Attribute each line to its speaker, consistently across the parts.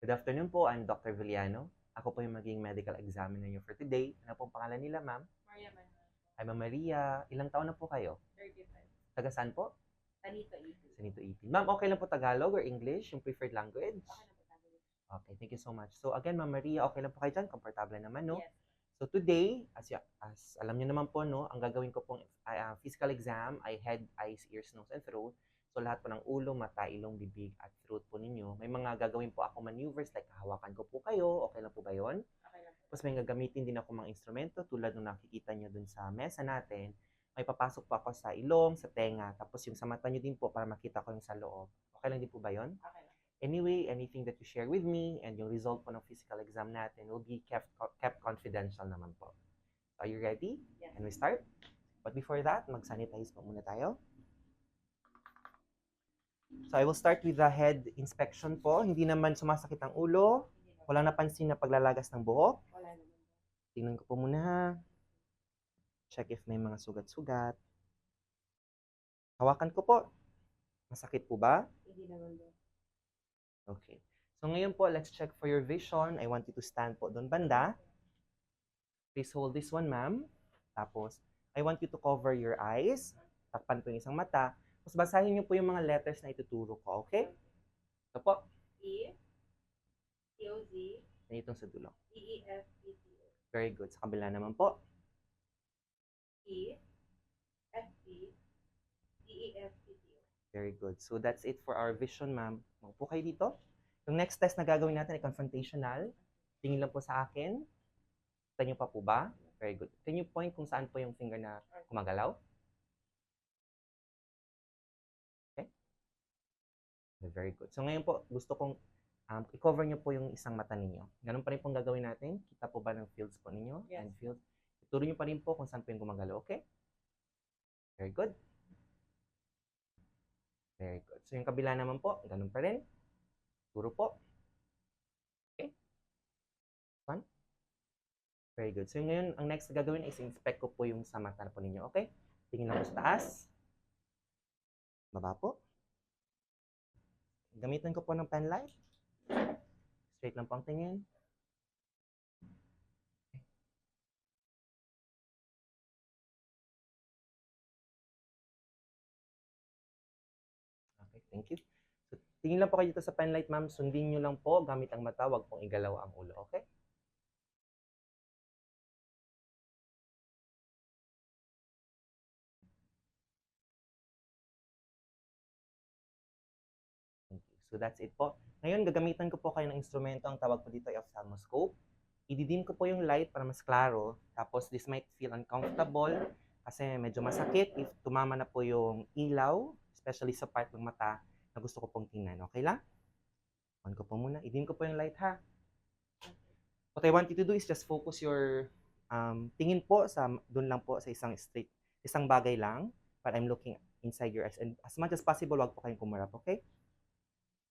Speaker 1: Good afternoon po, I'm Dr. Villano. Ako po yung maging medical examiner niyo for today. Ano pong pangalan nila, ma'am?
Speaker 2: Maria Manuel.
Speaker 1: Ay, Ma'am Maria. Ilang taon na po kayo?
Speaker 2: 35.
Speaker 1: Taga saan po?
Speaker 2: Tanito Ipil.
Speaker 1: Sanito Ipil. Ma'am, okay lang po Tagalog or English, yung preferred language?
Speaker 2: Okay na po tayo.
Speaker 1: Okay, thank you so much. So again, Ma'am Maria, okay lang po kayo dyan? Komportable naman, no?
Speaker 2: Yes.
Speaker 1: So today, as alam niyo naman po, no, ang gagawin ko pong physical exam ay head, eyes, ears, nose, and throat. So lahat po ng ulo, mata, ilong, bibig, at throat po ninyo. May mga gagawin po ako maneuvers like hawakan ko po kayo. Okay lang po ba yun?
Speaker 2: Okay lang po.
Speaker 1: Tapos may gagamitin din ako mga instrumento tulad nung nakikita nyo dun sa mesa natin. May papasok po ako sa ilong, sa tenga, tapos yung sa mata nyo din po para makita ko yung sa loob. Okay lang din po ba yun?
Speaker 2: Okay lang.
Speaker 1: Anyway, anything that you share with me and yung result po ng physical exam natin will be kept confidential naman po. Are you ready?
Speaker 2: Yes.
Speaker 1: Can we start? But before that, mag-sanitize po muna tayo. So I will start with the head inspection po. Hindi naman sumasakit ang ulo. Walang napansin na paglalagas ng buhok.
Speaker 2: Wala naman.
Speaker 1: Tingnan ko po muna ha. Check if may mga sugat-sugat. Hawakan ko po. Masakit po ba?
Speaker 2: Hindi naman po.
Speaker 1: Okay. So ngayon po, let's check for your vision. I want you to stand po doon banda. Please hold this one, ma'am. Tapos, I want you to cover your eyes. Takpan po yung isang mata. Tapos basahin niyo po yung mga letters na ituturo ko, okay? Ito po.
Speaker 2: E, C-O-Z,
Speaker 1: Yan itong sa dulo.
Speaker 2: E-E-F-E-T-O.
Speaker 1: Very good. Sa kabila naman po.
Speaker 2: E, F-E, E-E-F-E-T-O.
Speaker 1: Very good. So that's it for our vision, ma'am. Maupo kayo dito. Yung next test na gagawin natin ay confrontational. Tingin lang po sa akin. Kita niyo pa po ba? Very good. Can you point kung saan po yung finger na gumagalaw? Okay? Very good. So ngayon po, gusto kong i-cover niyo po yung isang mata ninyo. Ganun pa rin pong gagawin natin. Kita po ba ng fields po ninyo?
Speaker 2: Yes.
Speaker 1: And fields. Ituro niyo pa rin po kung saan po yung gumagalaw. Okay? Very good. Very good. So yung kabila naman po, ganun pa rin. Turo po. Okay? Fun? Very good. So ngayon, ang next na gagawin is inspect ko po yung sa mata po ninyo. Okay? Tingin lang po sa taas. Baba po. Gamitin ko po ng pen light. Straight lang po ang tingin. Okay, thank you. So, tingin lang po kayo dito sa pen light, ma'am. Sundin nyo lang po gamit ang mata. Huwag pong igalaw ang ulo. Okay? Thank you. So that's it po. Ngayon, gagamitan ko po kayo ng instrumento. Ang tawag po dito ay ophthalmoscope. Ididim ko po yung light para mas klaro. Tapos, this might feel uncomfortable kasi medyo masakit if tumama na po yung ilaw, especially sa part ng mata na gusto ko pong tingnan. Okay lang? On ko po muna. Idim ko po yung light ha. What I want you to do is just focus your tingin po sa doon lang po sa isang bagay lang, but I'm looking inside your eyes. And as much as possible, wag po kayong kumarap, okay?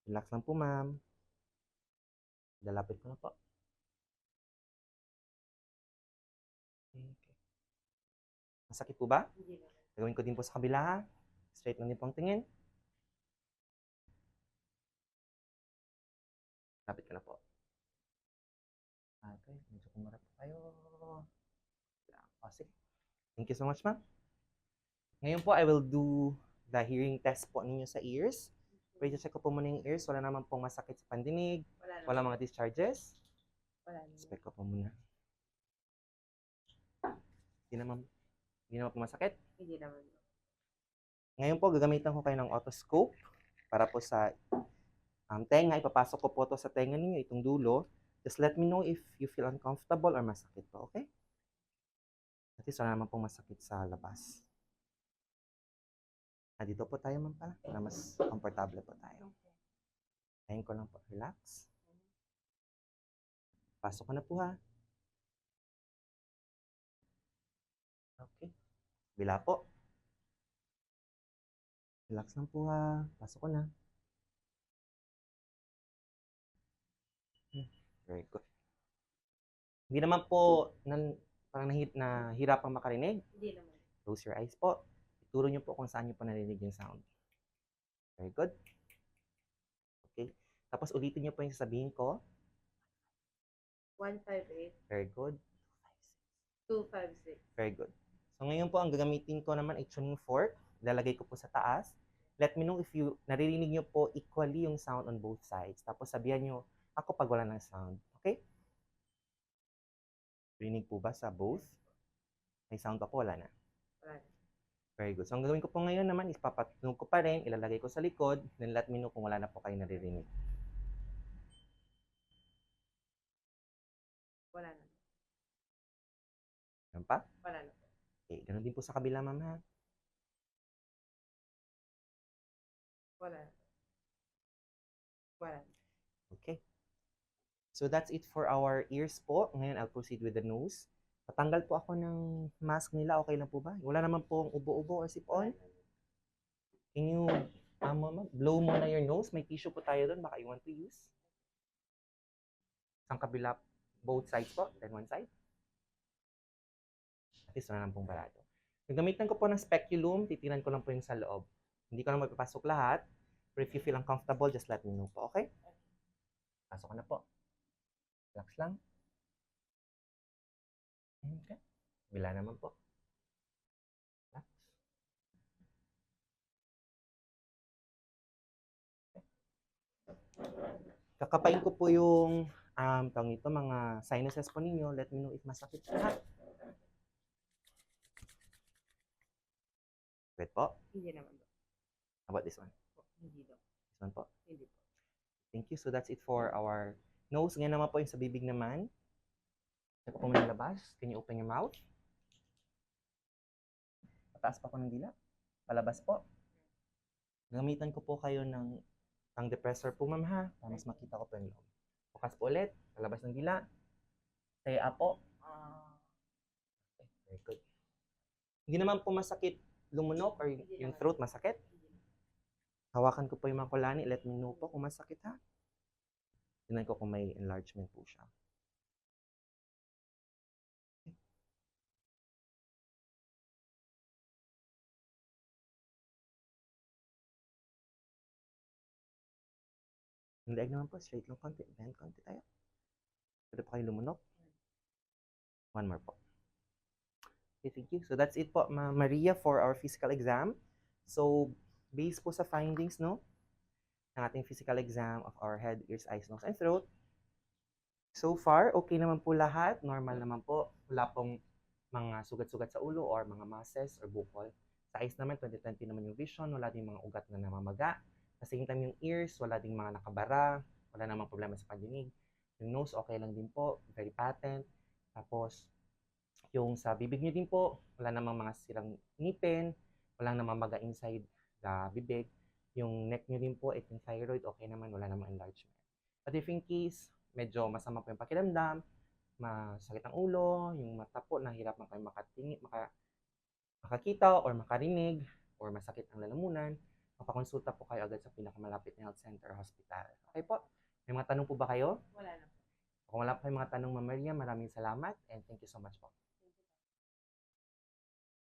Speaker 1: Relax lang po, ma'am. Lalapit ko na po. Okay. Masakit po ba?
Speaker 2: Hindi naman.
Speaker 1: Gagawin ko din po sa kabila, ha? Straight lang din po ang tingin. Lapit ka na po. Okay, medyo kumarap po kayo. Sige. Thank you so much, ma'am. Ngayon po, I will do the hearing test po ninyo sa ears. Wait, check ko po muna yung ears. Wala naman pong masakit sa pandinig.
Speaker 2: Wala naman.
Speaker 1: Wala mga discharges.
Speaker 2: Wala naman.
Speaker 1: Inspect ko po muna. Hindi naman po masakit.
Speaker 2: Hindi naman.
Speaker 1: Ngayon po, gagamitan ko kayo ng otoscope para po sa tenga. Ipapasok ko po to sa tenga ninyo, itong dulo. Just let me know if you feel uncomfortable or masakit po, okay? At least wala naman pong masakit sa labas. Dito po tayo, ma'am, para mas komportable po tayo. Tayin ko lang po. Relax. Pasok ko na po, ha. Okay. Bila po. Relax lang po, ha. Pasok ko na. Very good. Hindi naman po parang nahihirapang makarinig.
Speaker 2: Hindi naman.
Speaker 1: Close your eyes po. Ituro nyo po kung saan nyo po narinig yung sound. Very good. Okay. Tapos ulitin niyo po yung sasabihin ko.
Speaker 2: 158,
Speaker 1: Very good.
Speaker 2: 256.
Speaker 1: Very good. So ngayon po, ang gagamitin ko naman ay tuning fork. Ilalagay ko po sa taas. Let me know if naririnig niyo po equally yung sound on both sides. Tapos sabihan niyo ako pag wala ng sound. Okay? Rinig po ba sa both? May sound pa po, wala na.
Speaker 2: Wala na.
Speaker 1: Very good. So ang gagawin ko po ngayon naman is papatunog ko pa rin, ilalagay ko sa likod, then let me know kung wala na po kayo naririnig.
Speaker 2: Wala na.
Speaker 1: Ganun pa?
Speaker 2: Wala na.
Speaker 1: Okay, ganun din po sa kabila, ma'am ha.
Speaker 2: Wala na. Wala na.
Speaker 1: Okay. So that's it for our ears po. Ngayon, I'll proceed with the nose. Patanggal po ako ng mask nila. Okay lang po ba? Wala naman pong ubo-ubo or sip-on. Can you blow muna your nose? May tissue po tayo doon. Baka you want to use. Isang kabila, both sides po. Then one side. At least wala lang pong barado. Gagamitan ko po ng speculum. Titinan ko lang po yung sa loob. Hindi ko na mapapasok lahat. But if you feel uncomfortable, just let me know po. Okay? Pasok ko na po. Relax lang. Okay. Bila naman po. Relax. Kakapain ko po yung tawag nito, mga sinuses po ninyo. Let me know if masakit na. Wait po.
Speaker 2: Hindi naman po.
Speaker 1: How about this one?
Speaker 2: Hindi po.
Speaker 1: This one po.
Speaker 2: Hindi po.
Speaker 1: Thank you. So that's it for our nose. Ngayon naman po yung sa bibig naman. Ito po may labas. Can you open your mouth? Pataas pa po ng dila. Palabas po. Gamitan ko po kayo ng tongue depressor po, ma'am ha. Para mas makita ko po yung loob. Bukas po ulit. Palabas ng dila. Say up po. Okay, very good. Hindi naman po masakit lumunok or yung throat masakit. Hawakan ko po yung mga kulani. Let me know po kung masakit ha. Tingnan ko kung may enlargement po siya. Yung leg naman po, straight lang konti. Bend konti tayo. Pwede pa kayo lumunok. One more po. Okay, thank you. So that's it po, Maria, for our physical exam. So, based po sa findings, no, ng ating physical exam of our head, ears, eyes, nose, and throat. So far, okay naman po lahat. Normal naman po. Wala pong mga sugat-sugat sa ulo or mga masses or bukol. Sa eyes naman, 20/20 naman yung vision. Wala ding mga ugat na namamaga. At the same time, yung ears, wala ding mga nakabara. Wala namang problema sa pandinig. Yung nose, okay lang din po. Very patent. Tapos, yung sa bibig niyo din po, wala namang mga sirang ngipin. Walang namamaga inside the bibig. Yung neck niyo din po, itong thyroid, okay naman. Wala namang enlargement. But if in case, medyo masama po yung pakiramdam, masakit ang ulo, yung mata po, nahihirapan kayo makakita or makarinig, or masakit ang lalamunan, mapakonsulta po kayo agad sa pinakamalapit na health center or hospital. Okay po? May mga tanong po ba kayo?
Speaker 2: Wala na po.
Speaker 1: Kung wala pa kayong mga tanong, Ma'am Maria, maraming salamat and thank you so much po.